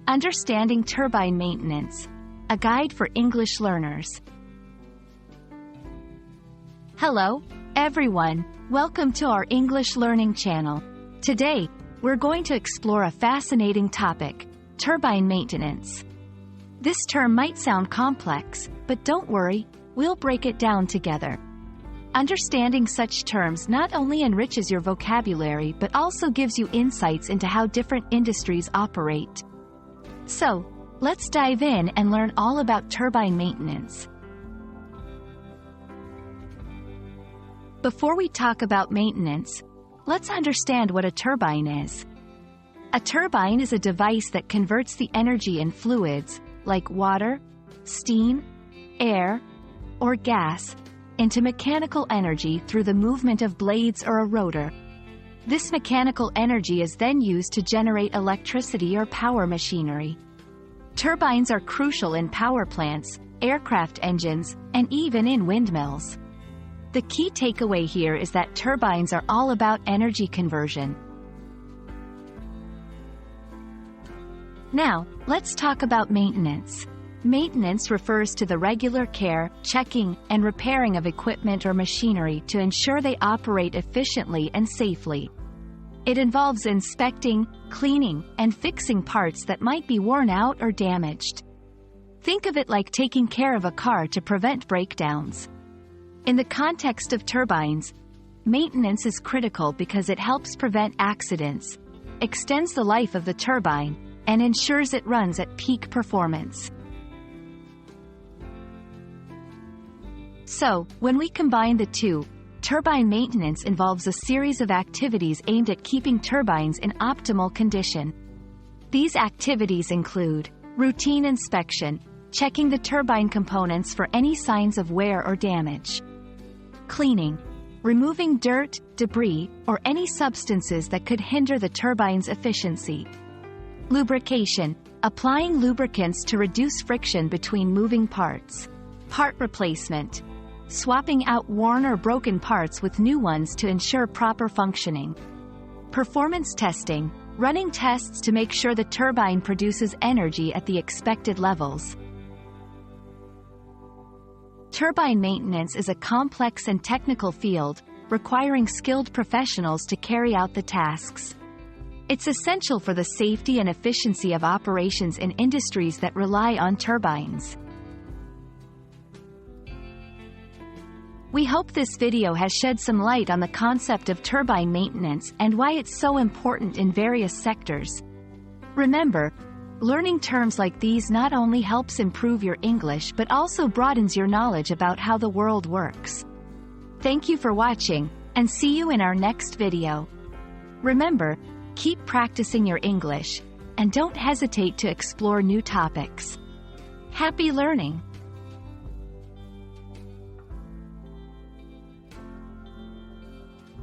Understanding Turbine Maintenance, a guide for English learners. Hello, everyone. Welcome to our English learning channel. Today, we're going to explore a fascinating topic, turbine maintenance. This term might sound complex, but don't worry, we'll break it down together. Understanding such terms not only enriches your vocabulary but also gives you insights into how different industries operate. So, let's dive in and learn all about turbine maintenance. Before we talk about maintenance, let's understand what a turbine is. A turbine is a device that converts the energy in fluids, like water, steam, air, or gas, into mechanical energy through the movement of blades or a rotor. This mechanical energy is then used to generate electricity or power machinery. Turbines are crucial in power plants, aircraft engines, and even in windmills. The key takeaway here is that turbines are all about energy conversion. Now, let's talk about maintenance. Maintenance refers to the regular care, checking, and repairing of equipment or machinery to ensure they operate efficiently and safely. It involves inspecting, cleaning, and fixing parts that might be worn out or damaged. Think of it like taking care of a car to prevent breakdowns. In the context of turbines, maintenance is critical because it helps prevent accidents, extends the life of the turbine, and ensures it runs at peak performance. So, when we combine the two, turbine maintenance involves a series of activities aimed at keeping turbines in optimal condition. These activities include routine inspection, checking the turbine components for any signs of wear or damage. Cleaning, removing dirt, debris, or any substances that could hinder the turbine's efficiency. Lubrication, applying lubricants to reduce friction between moving parts. Part replacement, swapping out worn or broken parts with new ones to ensure proper functioning. Performance testing, running tests to make sure the turbine produces energy at the expected levels. Turbine maintenance is a complex and technical field, requiring skilled professionals to carry out the tasks. It's essential for the safety and efficiency of operations in industries that rely on turbines. We hope this video has shed some light on the concept of turbine maintenance and why it's so important in various sectors. Remember, learning terms like these not only helps improve your English but also broadens your knowledge about how the world works. Thank you for watching, and see you in our next video. Remember, keep practicing your English, and don't hesitate to explore new topics. Happy learning!